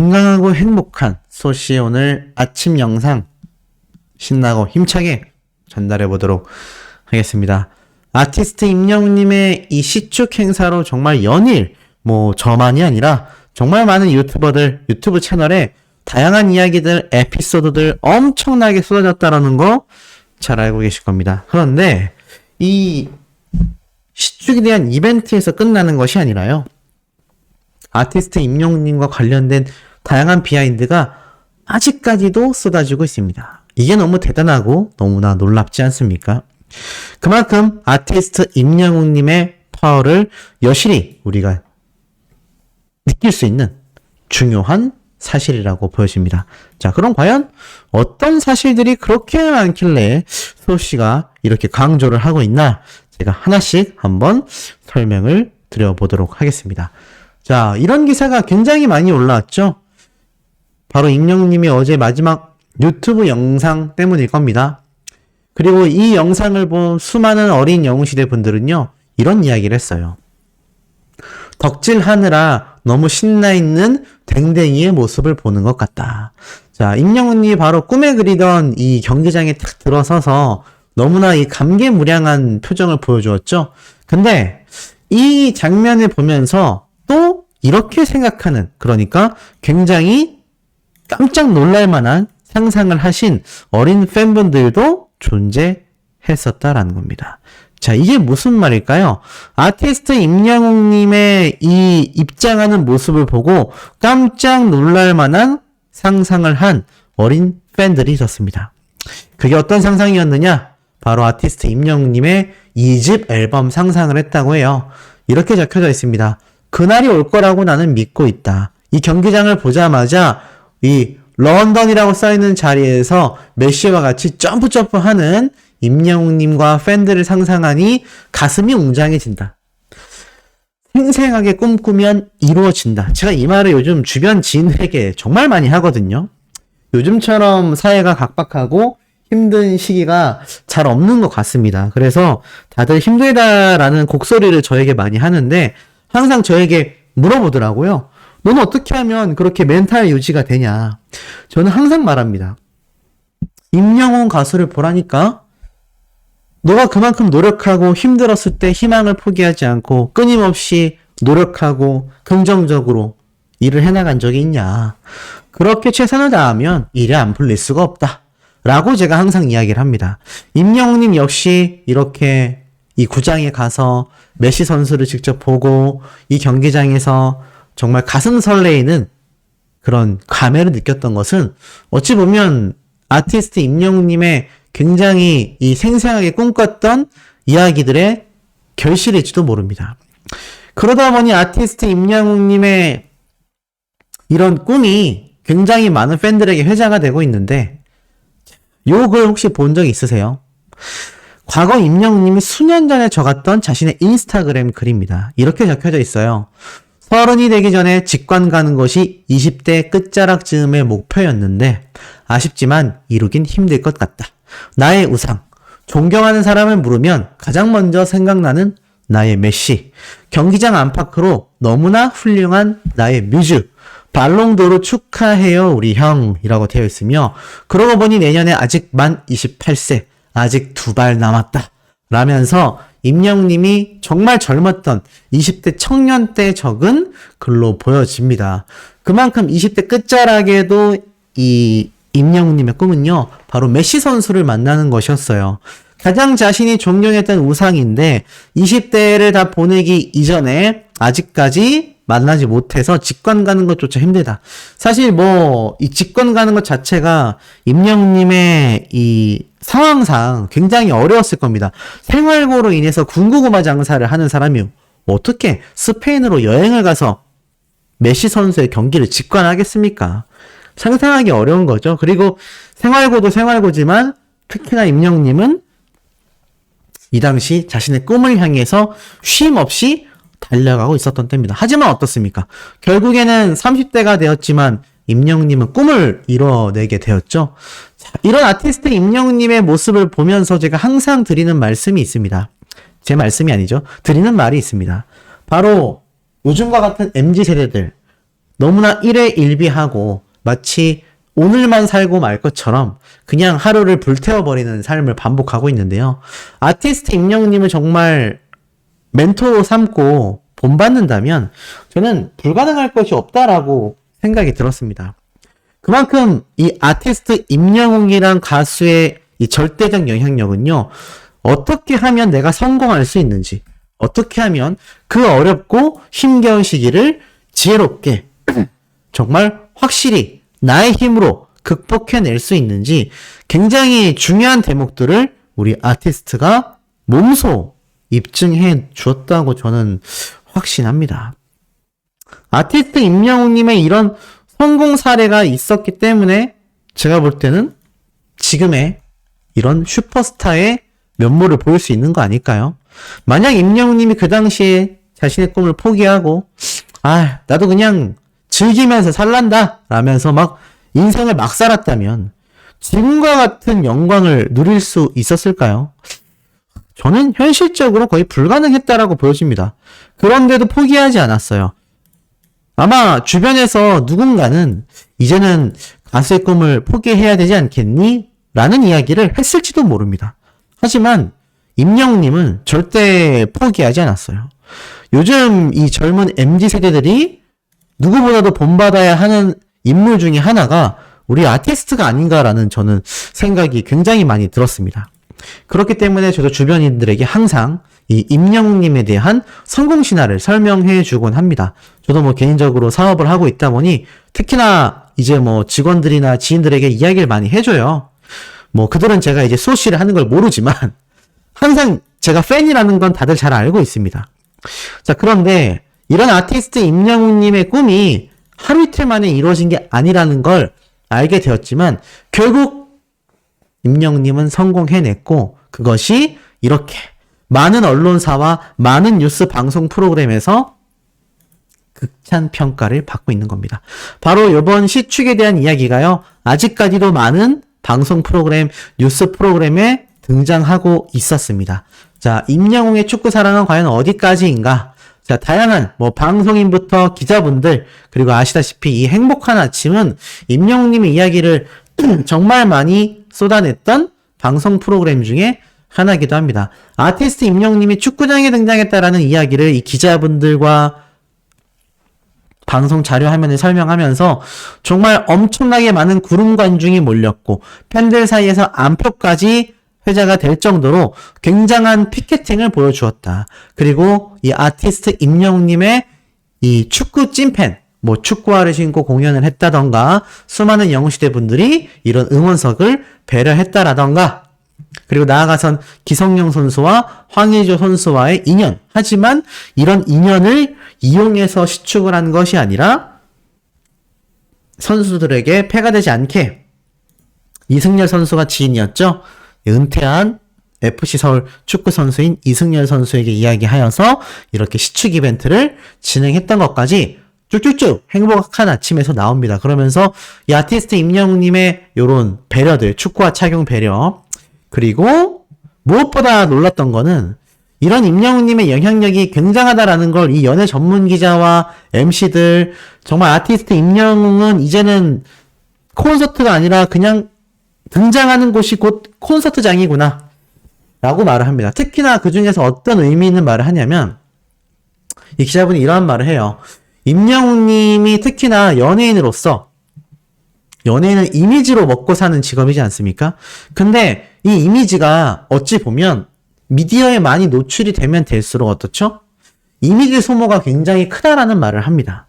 건강하고 행복한 소시의 오늘 아침 영상 신나고 힘차게 전달해 보도록 하겠습니다. 아티스트 임영웅님의 이 시축 행사로 정말 연일 저만이 아니라 정말 많은 유튜버들 유튜브 채널에 다양한 이야기들 에피소드들 엄청나게 쏟아졌다라는 거 잘 알고 계실 겁니다. 그런데 이 시축에 대한 이벤트에서 끝나는 것이 아니라요, 아티스트 임영웅님과 관련된 다양한 비하인드가 아직까지도 쏟아지고 있습니다. 이게 너무 대단하고 너무나 놀랍지 않습니까? 그만큼 아티스트 임영웅님의 파워를 여실히 우리가 느낄 수 있는 중요한 사실이라고 보여집니다. 자, 그럼 과연 어떤 사실들이 그렇게 많길래 소씨가 이렇게 강조를 하고 있나, 제가 하나씩 한번 설명을 드려보도록 하겠습니다. 자, 이런 기사가 굉장히 많이 올라왔죠. 바로 임영웅님이 어제 마지막 유튜브 영상 때문일 겁니다. 그리고 이 영상을 본 수많은 어린 영웅시대 분들은요, 이런 이야기를 했어요. 덕질하느라 너무 신나있는 댕댕이의 모습을 보는 것 같다. 자, 임영웅님이 바로 꿈에 그리던 이 경기장에 탁 들어서서 너무나 이 감개무량한 표정을 보여주었죠. 근데 이 장면을 보면서 또 이렇게 생각하는, 그러니까 굉장히 깜짝 놀랄 만한 상상을 하신 어린 팬분들도 존재했었다라는 겁니다. 자, 이게 무슨 말일까요? 아티스트 임영웅님의 이 입장하는 모습을 보고 깜짝 놀랄 만한 상상을 한 어린 팬들이 있었습니다. 그게 어떤 상상이었느냐? 바로 아티스트 임영웅님의 2집 앨범 상상을 했다고 해요. 이렇게 적혀져 있습니다. 그날이 올 거라고 나는 믿고 있다. 이 경기장을 보자마자 이 런던이라고 써있는 자리에서 메시와 같이 점프하는 임영웅님과 팬들을 상상하니 가슴이 웅장해진다. 생생하게 꿈꾸면 이루어진다. 제가 이 말을 요즘 주변 지인들에게 정말 많이 하거든요. 요즘처럼 사회가 각박하고 힘든 시기가 잘 없는 것 같습니다. 그래서 다들 힘들다라는 곡소리를 저에게 많이 하는데 항상 저에게 물어보더라고요. 너는 어떻게 하면 그렇게 멘탈 유지가 되냐? 저는 항상 말합니다. 임영웅 가수를 보라니까? 너가 그만큼 노력하고 힘들었을 때 희망을 포기하지 않고 끊임없이 노력하고 긍정적으로 일을 해나간 적이 있냐? 그렇게 최선을 다하면 일이 안 풀릴 수가 없다. 라고 제가 항상 이야기를 합니다. 임영웅님 역시 이렇게 이 구장에 가서 메시 선수를 직접 보고 이 경기장에서 정말 가슴 설레이는 그런 감회를 느꼈던 것은 어찌 보면 아티스트 임영웅님의 굉장히 이 생생하게 꿈꿨던 이야기들의 결실일지도 모릅니다. 그러다 보니 아티스트 임영웅님의 이런 꿈이 굉장히 많은 팬들에게 회자가 되고 있는데, 요 글 혹시 본 적 있으세요? 과거 임영웅님이 수년 전에 적었던 자신의 인스타그램 글입니다. 이렇게 적혀져 있어요. 30이 되기 전에 직관 가는 것이 20대 끝자락 즈음의 목표였는데 아쉽지만 이루긴 힘들 것 같다. 나의 우상, 존경하는 사람을 물으면 가장 먼저 생각나는 나의 메시, 경기장 안팎으로 너무나 훌륭한 나의 뮤즈, 발롱도르 축하해요 우리 형 이라고 되어 있으며, 그러고 보니 내년에 아직 만 28세, 아직 2발 남았다 라면서 임영웅님이 정말 젊었던 20대 청년 때 적은 글로 보여집니다. 그만큼 20대 끝자락에도 이 임영웅님의 꿈은요, 바로 메시 선수를 만나는 것이었어요. 가장 자신이 존경했던 우상인데 20대를 다 보내기 이전에 아직까지 만나지 못해서 직관 가는 것조차 힘들다. 사실 이 직관 가는 것 자체가 임영웅님의 이 상황상 굉장히 어려웠을 겁니다. 생활고로 인해서 군고구마 장사를 하는 사람이 어떻게 스페인으로 여행을 가서 메시 선수의 경기를 직관하겠습니까? 상상하기 어려운 거죠. 그리고 생활고도 생활고지만 특히나 임영웅님은 이 당시 자신의 꿈을 향해서 쉼 없이 달려가고 있었던 때입니다. 하지만 어떻습니까? 결국에는 30대가 되었지만 임영웅님은 꿈을 이뤄내게 되었죠. 자, 이런 아티스트 임영웅님의 모습을 보면서 제가 항상 드리는 말씀이 있습니다. 제 말씀이 아니죠. 드리는 말이 있습니다. 바로 요즘과 같은 MZ세대들, 너무나 일회일비하고 마치 오늘만 살고 말 것처럼 그냥 하루를 불태워버리는 삶을 반복하고 있는데요. 아티스트 임영웅님을 정말 멘토로 삼고 본받는다면 저는 불가능할 것이 없다라고 생각이 들었습니다. 그만큼 이 아티스트 임영웅이란 가수의 이 절대적 영향력은요, 어떻게 하면 내가 성공할 수 있는지, 어떻게 하면 그 어렵고 힘겨운 시기를 지혜롭게 정말 확실히 나의 힘으로 극복해낼 수 있는지 굉장히 중요한 대목들을 우리 아티스트가 몸소 입증해 주었다고 저는 확신합니다. 아티스트 임영웅님의 이런 성공 사례가 있었기 때문에 제가 볼 때는 지금의 이런 슈퍼스타의 면모를 보일 수 있는 거 아닐까요? 만약 임영웅님이 그 당시에 자신의 꿈을 포기하고 나도 그냥 즐기면서 살란다 라면서 막 인생을 막 살았다면 지금과 같은 영광을 누릴 수 있었을까요? 저는 현실적으로 거의 불가능했다라고 보여집니다. 그런데도 포기하지 않았어요. 아마 주변에서 누군가는 이제는 가수의 꿈을 포기해야 되지 않겠니? 라는 이야기를 했을지도 모릅니다. 하지만 임영웅님은 절대 포기하지 않았어요. 요즘 이 젊은 MZ세대들이 누구보다도 본받아야 하는 인물 중에 하나가 우리 아티스트가 아닌가라는 저는 생각이 굉장히 많이 들었습니다. 그렇기 때문에 저도 주변인들에게 항상 이 임영웅님에 대한 성공 신화를 설명해 주곤 합니다. 저도 뭐 개인적으로 사업을 하고 있다 보니 특히나 이제 뭐 직원들이나 지인들에게 이야기를 많이 해줘요. 뭐 그들은 제가 이제 수호씨를 하는 걸 모르지만 항상 제가 팬이라는 건 다들 잘 알고 있습니다. 자, 그런데 이런 아티스트 임영웅님의 꿈이 하루 이틀 만에 이루어진 게 아니라는 걸 알게 되었지만 결국 임영웅님은 성공해냈고 그것이 이렇게 많은 언론사와 많은 뉴스 방송 프로그램에서 극찬 평가를 받고 있는 겁니다. 바로 이번 시축에 대한 이야기가요. 아직까지도 많은 방송 프로그램, 뉴스 프로그램에 등장하고 있었습니다. 자, 임영웅의 축구 사랑은 과연 어디까지인가? 자, 다양한 뭐 방송인부터 기자분들 그리고 아시다시피 이 행복한 아침은 임영웅님의 이야기를 정말 많이 쏟아냈던 방송 프로그램 중에 하나이기도 합니다. 아티스트 임영웅님이 축구장에 등장했다라는 이야기를 이 기자분들과 방송 자료 화면을 설명하면서 정말 엄청나게 많은 구름 관중이 몰렸고 팬들 사이에서 안표까지 회자가 될 정도로 굉장한 피켓팅을 보여주었다. 그리고 이 아티스트 임영웅님의 이 축구 찐팬, 뭐 축구화를 신고 공연을 했다던가 수많은 영웅시대 분들이 이런 응원석을 배려했다라던가 그리고 나아가선 기성용 선수와 황의조 선수와의 인연. 하지만 이런 인연을 이용해서 시축을 한 것이 아니라 선수들에게 폐가 되지 않게 이승열 선수가 지인이었죠. 은퇴한 FC 서울 축구 선수인 이승열 선수에게 이야기하여서 이렇게 시축 이벤트를 진행했던 것까지 쭉쭉쭉 행복한 아침에서 나옵니다. 그러면서 이 아티스트 임영웅님의 요런 배려들, 축구화 착용 배려, 그리고 무엇보다 놀랐던 거는 이런 임영웅님의 영향력이 굉장하다라는 걸 이 연예 전문 기자와 MC들, 정말 아티스트 임영웅은 이제는 콘서트가 아니라 그냥 등장하는 곳이 곧 콘서트장이구나 라고 말을 합니다. 특히나 그 중에서 어떤 의미 있는 말을 하냐면 이 기자분이 이러한 말을 해요. 임영웅님이 특히나 연예인으로서 연예인은 이미지로 먹고 사는 직업이지 않습니까? 근데 이 이미지가 어찌 보면 미디어에 많이 노출이 되면 될수록 어떻죠? 이미지 소모가 굉장히 크다라는 말을 합니다.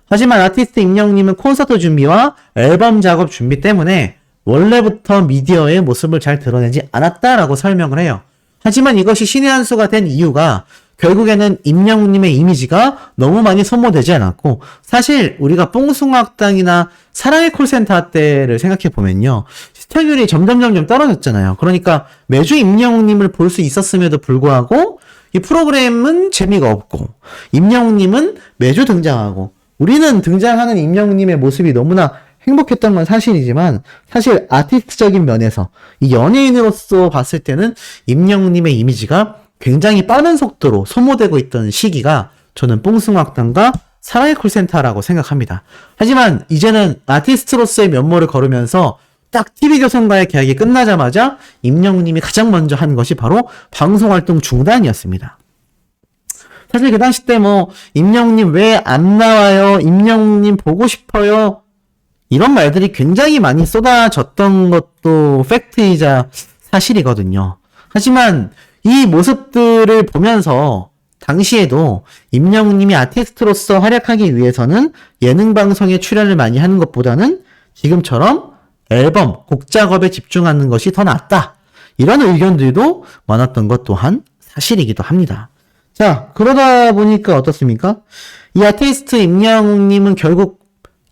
하지만 아티스트 임영웅님은 콘서트 준비와 앨범 작업 준비 때문에 원래부터 미디어의 모습을 잘 드러내지 않았다라고 설명을 해요. 하지만 이것이 신의 한 수가 된 이유가 결국에는 임영웅님의 이미지가 너무 많이 소모되지 않았고 사실 우리가 뽕숭아학당이나 사랑의 콜센터 때를 생각해보면요. 시청률이 점점 떨어졌잖아요. 그러니까 매주 임영웅님을 볼 수 있었음에도 불구하고 이 프로그램은 재미가 없고 임영웅님은 매주 등장하고 우리는 등장하는 임영웅님의 모습이 너무나 행복했던 건 사실이지만 사실 아티스트적인 면에서 이 연예인으로서 봤을 때는 임영웅님의 이미지가 굉장히 빠른 속도로 소모되고 있던 시기가 저는 뽕숭아학당과 사랑의 콜센터라고 생각합니다. 하지만 이제는 아티스트로서의 면모를 걸으면서 딱 TV조선과의 계약이 끝나자마자 임영웅님이 가장 먼저 한 것이 바로 방송활동 중단이었습니다. 사실 그 당시 때 뭐 임영웅님 왜 안 나와요? 임영웅님 보고 싶어요? 이런 말들이 굉장히 많이 쏟아졌던 것도 팩트이자 사실이거든요. 하지만 이 모습들을 보면서 당시에도 임영웅님이 아티스트로서 활약하기 위해서는 예능 방송에 출연을 많이 하는 것보다는 지금처럼 앨범, 곡 작업에 집중하는 것이 더 낫다. 이런 의견들도 많았던 것 또한 사실이기도 합니다. 자, 그러다 보니까 어떻습니까? 이 아티스트 임영웅님은 결국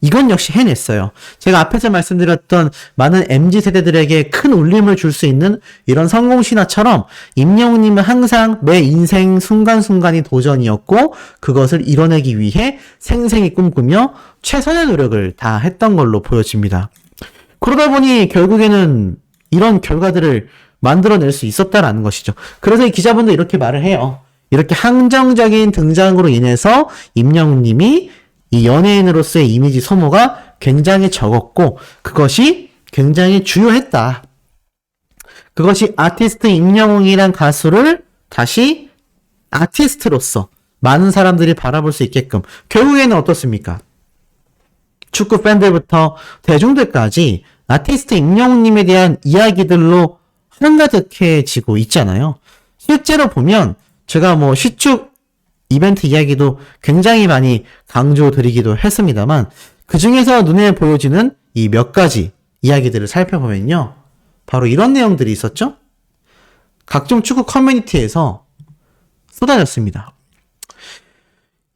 이건 역시 해냈어요. 제가 앞에서 말씀드렸던 많은 MZ세대들에게 큰 울림을 줄 수 있는 이런 성공 신화처럼 임영웅님은 항상 매 인생 순간순간이 도전이었고 그것을 이뤄내기 위해 생생히 꿈꾸며 최선의 노력을 다 했던 걸로 보여집니다. 그러다 보니 결국에는 이런 결과들을 만들어낼 수 있었다라는 것이죠. 그래서 이 기자분도 이렇게 말을 해요. 이렇게 항정적인 등장으로 인해서 임영웅님이 이 연예인으로서의 이미지 소모가 굉장히 적었고 그것이 굉장히 주요했다. 그것이 아티스트 임영웅이란 가수를 다시 아티스트로서 많은 사람들이 바라볼 수 있게끔 결국에는 어떻습니까? 축구 팬들부터 대중들까지 아티스트 임영웅님에 대한 이야기들로 한가득해지고 있잖아요. 실제로 보면 제가 뭐 시축 이벤트 이야기도 굉장히 많이 강조드리기도 했습니다만 그 중에서 눈에 보여지는 이 몇 가지 이야기들을 살펴보면요. 바로 이런 내용들이 있었죠. 각종 축구 커뮤니티에서 쏟아졌습니다.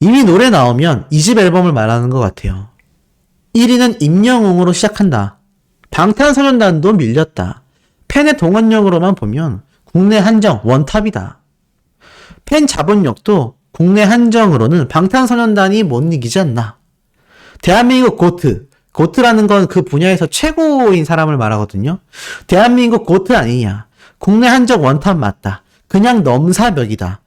이미 노래 나오면 2집 앨범을 말하는 것 같아요. 1위는 임영웅으로 시작한다. 방탄소년단도 밀렸다. 팬의 동원력으로만 보면 국내 한정 원탑이다. 팬 자본력도 국내 한정으로는 방탄소년단이 못 이기지 않나. 대한민국 고트. 고트라는 건 그 분야에서 최고인 사람을 말하거든요. 대한민국 고트 아니냐. 국내 한정 원탑 맞다. 그냥 넘사벽이다.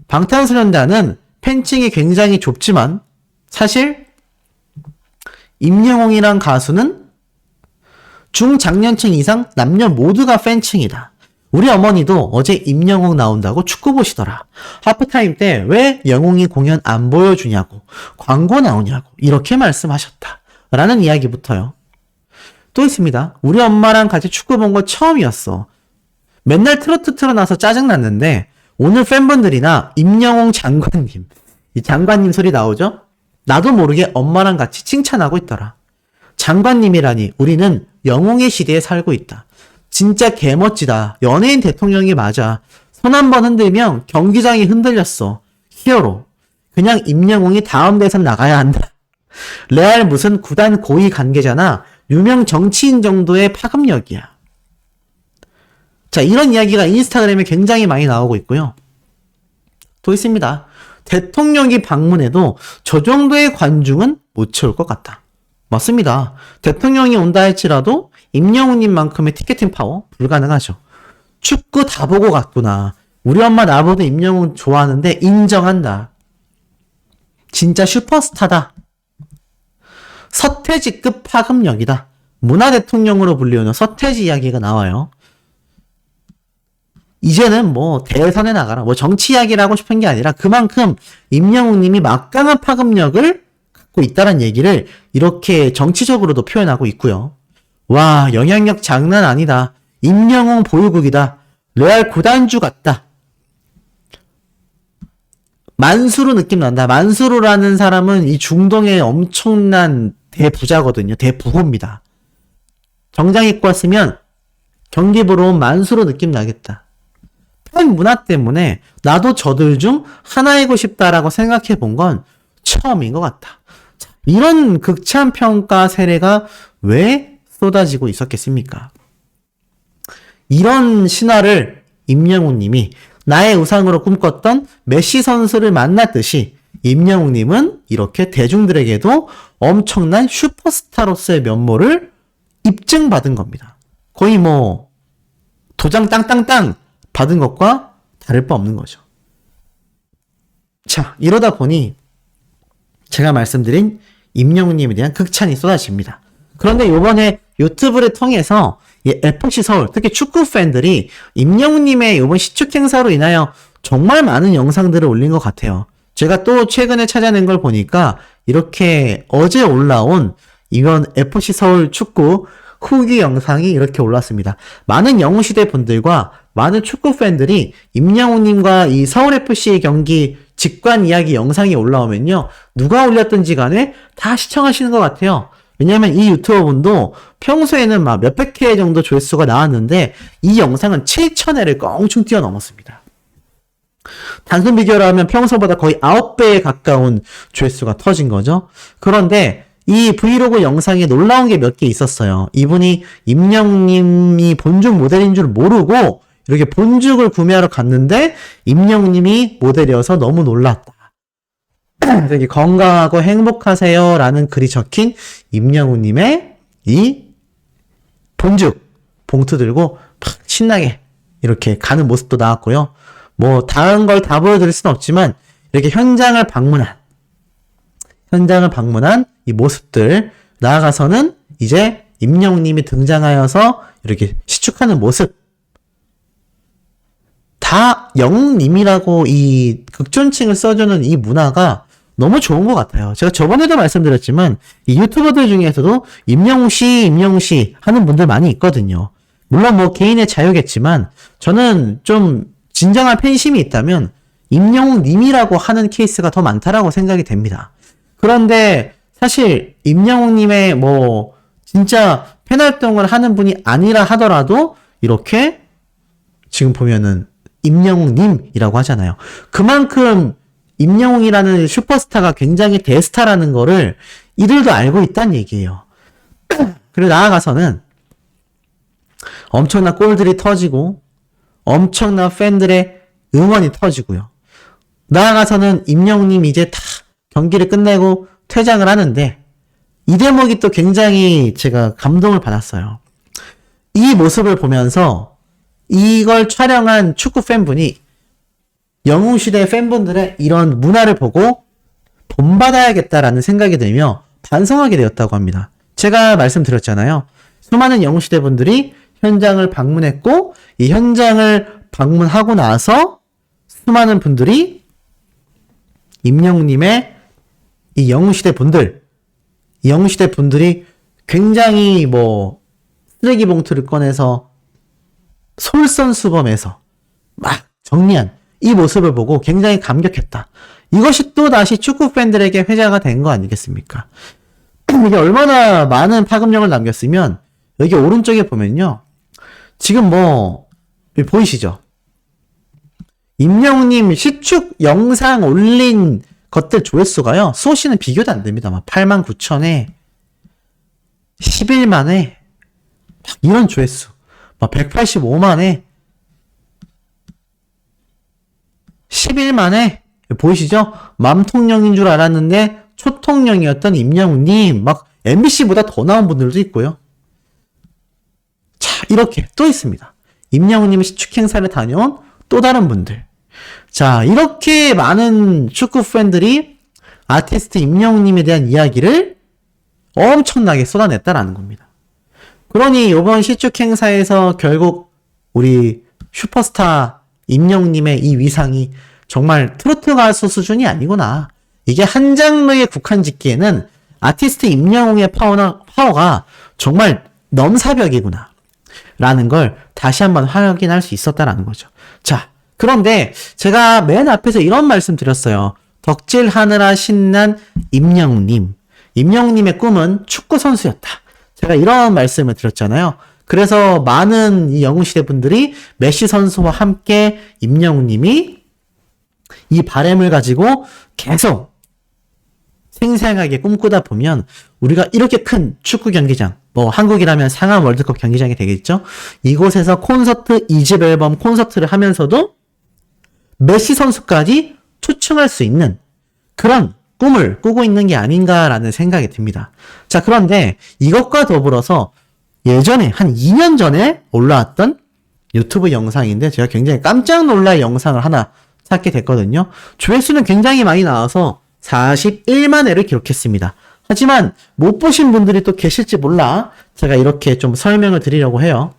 방탄소년단은 팬층이 굉장히 좁지만 사실 임영웅이란 가수는 중장년층 이상 남녀 모두가 팬층이다. 우리 어머니도 어제 임영웅 나온다고 축구 보시더라. 하프타임 때 왜 영웅이 공연 안 보여주냐고, 광고 나오냐고 이렇게 말씀하셨다. 라는 이야기부터요. 또 있습니다. 우리 엄마랑 같이 축구 본 거 처음이었어. 맨날 트로트 틀어놔서 짜증났는데 오늘 팬분들이나 임영웅 장관님, 이 장관님 소리 나오죠? 나도 모르게 엄마랑 같이 칭찬하고 있더라. 장관님이라니 우리는 영웅의 시대에 살고 있다. 진짜 개멋지다. 연예인 대통령이 맞아. 손 한 번 흔들면 경기장이 흔들렸어. 히어로. 그냥 임영웅이 다음 대선 나가야 한다. 레알 무슨 구단 고위 관계자나 유명 정치인 정도의 파급력이야. 자, 이런 이야기가 인스타그램에 굉장히 많이 나오고 있고요. 또 있습니다. 대통령이 방문해도 저 정도의 관중은 못 채울 것 같다. 맞습니다. 대통령이 온다 할지라도 임영웅님만큼의 티켓팅 파워 불가능하죠. 축구 다 보고 갔구나. 우리 엄마 나보다 임영웅 좋아하는데 인정한다. 진짜 슈퍼스타다. 서태지급 파급력이다. 문화대통령으로 불리우는 서태지 이야기가 나와요. 이제는 뭐 대선에 나가라, 뭐 정치 이야기를 하고 싶은 게 아니라 그만큼 임영웅님이 막강한 파급력을 갖고 있다는 얘기를 이렇게 정치적으로도 표현하고 있고요. 와, 영향력 장난 아니다. 임영웅 보유국이다. 레알 구단주 같다. 만수르 느낌 난다. 만수르라는 사람은 이 중동의 엄청난 대부자거든요. 대부호입니다. 정장 입고 왔으면 경기 보러 온 만수르 느낌 나겠다. 팬 문화 때문에 나도 저들 중 하나이고 싶다라고 생각해 본 건 처음인 것 같다. 이런 극찬 평가 세례가 왜 쏟아지고 있었겠습니까? 이런 신화를 임영웅님이 나의 우상으로 꿈꿨던 메시 선수를 만났듯이 임영웅님은 이렇게 대중들에게도 엄청난 슈퍼스타로서의 면모를 입증받은 겁니다. 거의 뭐 도장 땅땅땅 받은 것과 다를 바 없는 거죠. 자, 이러다 보니 제가 말씀드린 임영웅님에 대한 극찬이 쏟아집니다. 그런데 이번에 유튜브를 통해서 이 FC 서울, 특히 축구 팬들이 임영웅님의 이번 시축 행사로 인하여 정말 많은 영상들을 올린 것 같아요. 제가 또 최근에 찾아낸 걸 보니까 이렇게 어제 올라온 이번 FC 서울 축구 후기 영상이 이렇게 올랐습니다. 많은 영웅시대 분들과 많은 축구 팬들이 임영웅님과 이 서울FC의 경기 직관 이야기 영상이 올라오면요, 누가 올렸든지 간에 다 시청하시는 것 같아요. 왜냐면 이 유튜버 분도 평소에는 막 몇백 회 정도 조회수가 나왔는데 이 영상은 7,000회를 껑충 뛰어넘었습니다. 단순 비교를 하면 평소보다 거의 9배에 가까운 조회수가 터진 거죠. 그런데 이 브이로그 영상에 놀라운 게 몇 개 있었어요. 이분이 임영웅님이 본죽 모델인 줄 모르고 이렇게 본죽을 구매하러 갔는데 임영웅님이 모델이어서 너무 놀랐다. 여기 건강하고 행복하세요 라는 글이 적힌 임영웅님의 이 본죽 봉투 들고 막 신나게 이렇게 가는 모습도 나왔고요. 뭐 다른 걸 다 보여드릴 수는 없지만 이렇게 현장을 방문한 이 모습들, 나아가서는 이제 임영웅님이 등장하여서 이렇게 시축하는 모습, 다 영웅님이라고 이 극존칭을 써주는 이 문화가 너무 좋은 것 같아요. 제가 저번에도 말씀드렸지만 이 유튜버들 중에서도 임영웅씨 하는 분들 많이 있거든요. 물론 뭐 개인의 자유겠지만 저는 좀 진정한 팬심이 있다면 임영웅님이라고 하는 케이스가 더 많다라고 생각이 됩니다. 그런데 사실 임영웅님의 뭐 진짜 팬활동을 하는 분이 아니라 하더라도 이렇게 지금 보면은 임영웅님이라고 하잖아요. 그만큼 임영웅이라는 슈퍼스타가 굉장히 대스타라는 거를 이들도 알고 있다는 얘기예요. 그리고 나아가서는 엄청난 골들이 터지고 엄청난 팬들의 응원이 터지고요. 나아가서는 임영웅님 이제 다 경기를 끝내고 퇴장을 하는데 이 대목이 또 굉장히 제가 감동을 받았어요. 이 모습을 보면서 이걸 촬영한 축구 팬분이 영웅시대 팬분들의 이런 문화를 보고 본받아야겠다라는 생각이 들며 반성하게 되었다고 합니다. 제가 말씀드렸잖아요. 수많은 영웅시대 분들이 현장을 방문했고 이 현장을 방문하고 나서 수많은 분들이 임영웅님의 이 영웅시대 분들이 굉장히 뭐 쓰레기 봉투를 꺼내서 솔선수범해서 막 정리한 이 모습을 보고 굉장히 감격했다. 이것이 또 다시 축구 팬들에게 회자가 된 거 아니겠습니까? 이게 얼마나 많은 파급력을 남겼으면 여기 오른쪽에 보면요. 지금 뭐 보이시죠? 임영웅님 시축 영상 올린 것들 조회수가요. 수호씨는 비교도 안 됩니다. 막 89,000회, 11만회, 이런 조회수. 막 185만회, 11만회. 보이시죠? 맘통령인 줄 알았는데 초통령이었던 임영웅님. 막 MBC보다 더 나온 분들도 있고요. 자, 이렇게 또 있습니다. 임영웅님이 시축 행사를 다녀온 또 다른 분들. 자, 이렇게 많은 축구 팬들이 아티스트 임영웅님에 대한 이야기를 엄청나게 쏟아냈다라는 겁니다. 그러니 이번 시축 행사에서 결국 우리 슈퍼스타 임영웅님의 이 위상이 정말 트로트 가수 수준이 아니구나. 이게 한 장르에 국한 짓기에는 아티스트 임영웅의 파워가 정말 넘사벽이구나. 라는 걸 다시 한번 확인할 수 있었다라는 거죠. 자, 그런데 제가 맨 앞에서 이런 말씀 드렸어요. 덕질하느라 신난 임영웅님. 임영웅님의 꿈은 축구선수였다. 제가 이런 말씀을 드렸잖아요. 그래서 많은 이 영웅시대 분들이 메시 선수와 함께 임영웅님이 이 바람을 가지고 계속 생생하게 꿈꾸다 보면 우리가 이렇게 큰 축구 경기장, 뭐 한국이라면 상암 월드컵 경기장이 되겠죠? 이곳에서 콘서트, 2집 앨범 콘서트를 하면서도 메시 선수까지 초청할 수 있는 그런 꿈을 꾸고 있는 게 아닌가라는 생각이 듭니다. 자, 그런데 이것과 더불어서 예전에 한 2년 전에 올라왔던 유튜브 영상인데 제가 굉장히 깜짝 놀랄 영상을 하나 찾게 됐거든요. 조회수는 굉장히 많이 나와서 41만 회를 기록했습니다. 하지만 못 보신 분들이 또 계실지 몰라 제가 이렇게 좀 설명을 드리려고 해요.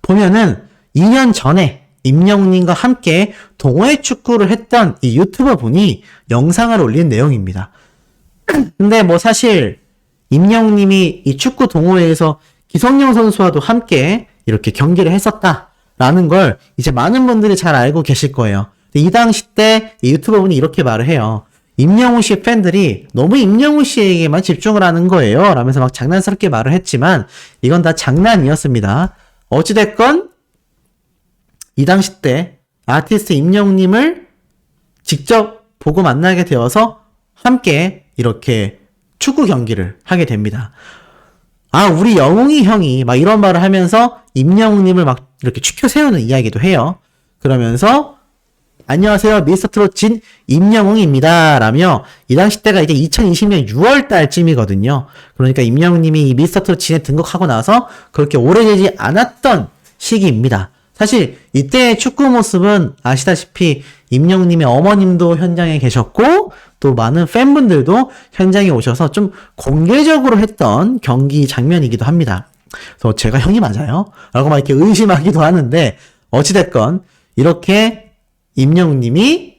보면은 2년 전에 임영웅님과 함께 동호회 축구를 했던 이 유튜버 분이 영상을 올린 내용입니다. 근데 뭐 사실 임영웅님이 이 축구 동호회에서 기성용 선수와도 함께 이렇게 경기를 했었다라는 걸 이제 많은 분들이 잘 알고 계실 거예요. 이 당시 때 이 유튜버 분이 이렇게 말을 해요. 임영웅 씨 팬들이 너무 임영웅 씨에게만 집중을 하는 거예요. 라면서 막 장난스럽게 말을 했지만 이건 다 장난이었습니다. 어찌됐건 이 당시 때 아티스트 임영웅님을 직접 보고 만나게 되어서 함께 이렇게 축구 경기를 하게 됩니다. 아, 우리 영웅이 형이 막 이런 말을 하면서 임영웅님을 막 이렇게 추켜 세우는 이야기도 해요. 그러면서 안녕하세요. 미스터 트롯 진 임영웅입니다. 라며 이 당시 때가 이제 2020년 6월 달쯤이거든요. 그러니까 임영웅님이 미스터 트롯 진에 등극하고 나서 그렇게 오래되지 않았던 시기입니다. 사실 이때의 축구 모습은 아시다시피 임영웅님의 어머님도 현장에 계셨고 또 많은 팬분들도 현장에 오셔서 좀 공개적으로 했던 경기 장면이기도 합니다. 그래서 제가 형이 맞아요? 라고 막 이렇게 의심하기도 하는데 어찌됐건 이렇게 임영웅님이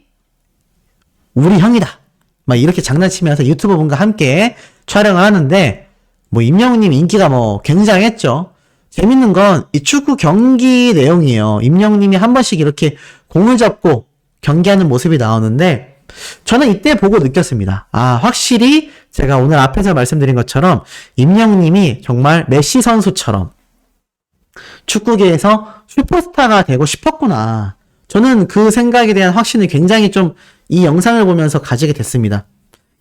우리 형이다 막 이렇게 장난치면서 유튜버 분과 함께 촬영을 하는데 뭐 임영웅님 인기가 뭐 굉장했죠. 재밌는 건 이 축구 경기 내용이에요. 임영웅님이 한 번씩 이렇게 공을 잡고 경기하는 모습이 나오는데 저는 이때 보고 느꼈습니다. 아, 확실히 제가 오늘 앞에서 말씀드린 것처럼 임영웅님이 정말 메시 선수처럼 축구계에서 슈퍼스타가 되고 싶었구나. 저는 그 생각에 대한 확신을 굉장히 좀 이 영상을 보면서 가지게 됐습니다.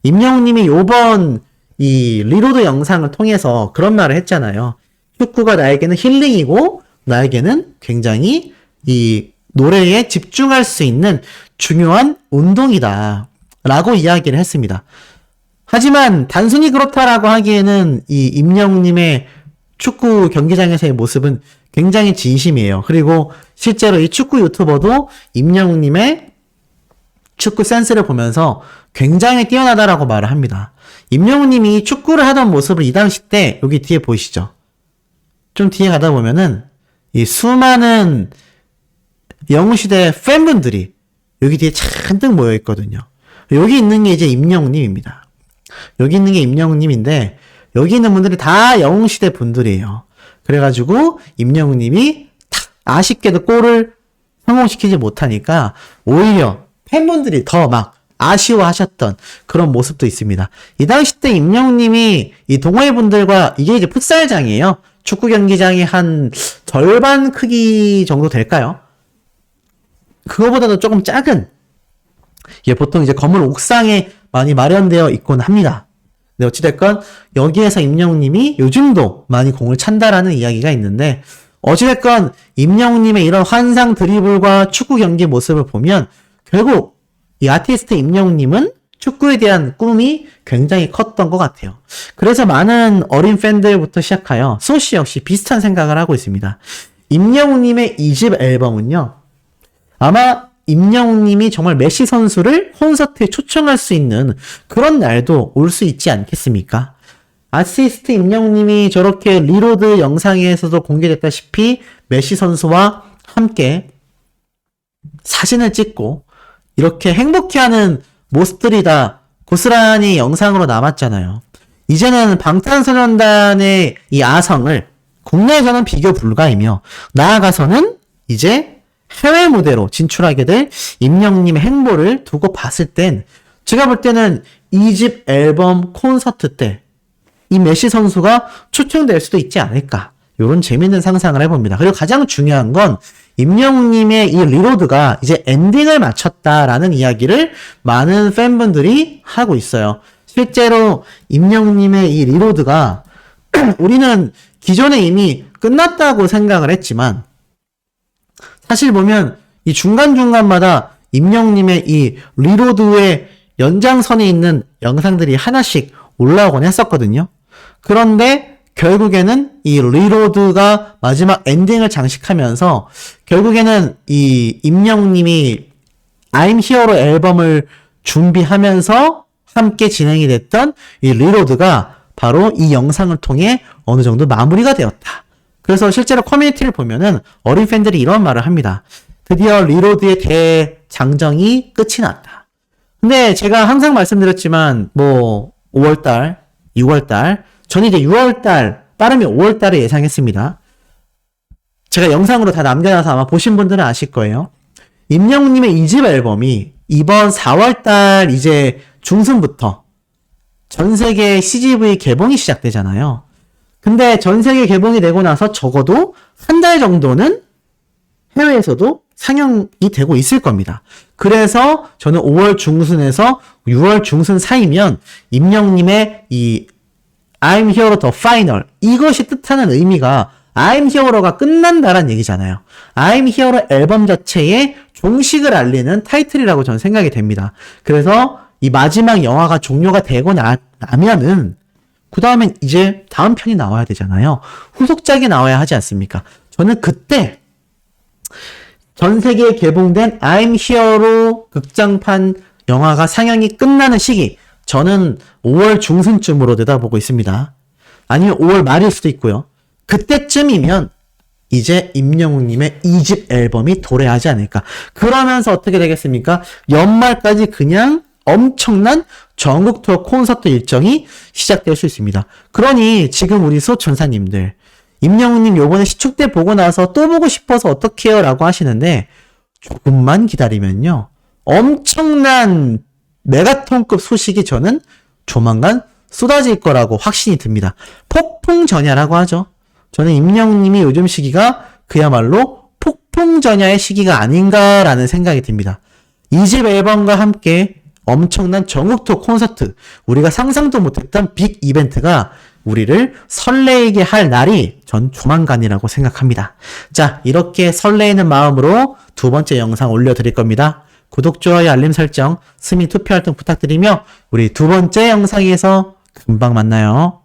임영웅님이 요번 이 리로드 영상을 통해서 그런 말을 했잖아요. 축구가 나에게는 힐링이고 나에게는 굉장히 이 노래에 집중할 수 있는 중요한 운동이다 라고 이야기를 했습니다. 하지만 단순히 그렇다라고 하기에는 이 임영웅님의 축구 경기장에서의 모습은 굉장히 진심이에요. 그리고 실제로 이 축구 유튜버도 임영웅님의 축구 센스를 보면서 굉장히 뛰어나다라고 말을 합니다. 임영웅님이 축구를 하던 모습을 이 당시 때 여기 뒤에 보이시죠? 좀 뒤에 가다 보면은 이 수많은 영웅시대 팬분들이 여기 뒤에 잔뜩 모여 있거든요. 여기 있는 게 이제 임영웅님입니다. 여기 있는 게 임영웅님인데 여기 있는 분들이 다 영웅시대 분들이에요. 그래가지고 임영웅님이 아쉽게도 골을 성공시키지 못하니까 오히려 팬분들이 더 막 아쉬워하셨던 그런 모습도 있습니다. 이 당시 때 임영웅님이 이 동호회 분들과 이게 이제 풋살장이에요. 축구 경기장이 한 절반 크기 정도 될까요? 그거보다도 조금 작은, 예, 보통 이제 건물 옥상에 많이 마련되어 있곤 합니다. 네, 어찌됐건 여기에서 임영웅님이 요즘도 많이 공을 찬다라는 이야기가 있는데 어찌됐건 임영웅님의 이런 환상 드리블과 축구 경기 모습을 보면 결국 이 아티스트 임영웅님은 축구에 대한 꿈이 굉장히 컸던 것 같아요. 그래서 많은 어린 팬들부터 시작하여 소씨 역시 비슷한 생각을 하고 있습니다. 임영웅님의 2집 앨범은요, 아마 임영웅님이 정말 메시 선수를 콘서트에 초청할 수 있는 그런 날도 올 수 있지 않겠습니까? 아티스트 임영웅님이 저렇게 리로드 영상에서도 공개됐다시피 메시 선수와 함께 사진을 찍고 이렇게 행복해하는 모습들이 다 고스란히 영상으로 남았잖아요. 이제는 방탄소년단의 이 아성을 국내에서는 비교 불가이며 나아가서는 이제 해외 무대로 진출하게 될 임영웅님의 행보를 두고 봤을 땐 제가 볼 때는 2집 앨범 콘서트 때 이 메시 선수가 초청될 수도 있지 않을까, 이런 재밌는 상상을 해봅니다. 그리고 가장 중요한 건 임영웅님의 이 리로드가 이제 엔딩을 마쳤다라는 이야기를 많은 팬분들이 하고 있어요. 실제로 임영웅님의 이 리로드가 우리는 기존에 이미 끝났다고 생각을 했지만 사실 보면 이 중간중간마다 임영웅님의 이 리로드의 연장선에 있는 영상들이 하나씩 올라오곤 했었거든요. 그런데 결국에는 이 리로드가 마지막 엔딩을 장식하면서 결국에는 이 임영웅님이 I'm Here로 앨범을 준비하면서 함께 진행이 됐던 이 리로드가 바로 이 영상을 통해 어느 정도 마무리가 되었다. 그래서 실제로 커뮤니티를 보면은 어린 팬들이 이런 말을 합니다. 드디어 리로드의 대장정이 끝이 났다. 근데 제가 항상 말씀드렸지만 5월달, 6월달, 저는 이제 6월달, 빠르면 5월달을 예상했습니다. 제가 영상으로 다 남겨놔서 아마 보신 분들은 아실 거예요. 임영웅님의 2집 앨범이 이번 4월달 이제 중순부터 전세계 CGV 개봉이 시작되잖아요. 근데 전세계 개봉이 되고 나서 적어도 한 달 정도는 해외에서도 상영이 되고 있을 겁니다. 그래서 저는 5월 중순에서 6월 중순 사이면 임영웅님의 이 I'm Hero the Final 이것이 뜻하는 의미가 I'm Hero가 끝난다란 얘기잖아요. I'm Hero 앨범 자체의 종식을 알리는 타이틀이라고 저는 생각이 됩니다. 그래서 이 마지막 영화가 종료가 되고 나면은 그 다음엔 이제 다음 편이 나와야 되잖아요. 후속작이 나와야 하지 않습니까? 저는 그때 전 세계에 개봉된 I'm Hero로 극장판 영화가 상영이 끝나는 시기 저는 5월 중순쯤으로 내다보고 있습니다. 아니면 5월 말일 수도 있고요. 그때쯤이면 이제 임영웅님의 2집 앨범이 도래하지 않을까. 그러면서 어떻게 되겠습니까? 연말까지 그냥 엄청난 전국 투어 콘서트 일정이 시작될 수 있습니다. 그러니 지금 우리 소천사님들 임영웅님 요번에 시축 때 보고 나서 또 보고 싶어서 어떡해요? 라고 하시는데 조금만 기다리면요. 엄청난 메가톤급 소식이 저는 조만간 쏟아질 거라고 확신이 듭니다. 폭풍전야라고 하죠. 저는 임영웅님이 요즘 시기가 그야말로 폭풍전야의 시기가 아닌가라는 생각이 듭니다. 2집 앨범과 함께 엄청난 전국 투어 콘서트, 우리가 상상도 못했던 빅 이벤트가 우리를 설레게 할 날이 전 조만간이라고 생각합니다. 자, 이렇게 설레이는 마음으로 두 번째 영상 올려드릴 겁니다. 구독, 좋아요, 알림 설정, 스미 투표 활동 부탁드리며 우리 두 번째 영상에서 금방 만나요.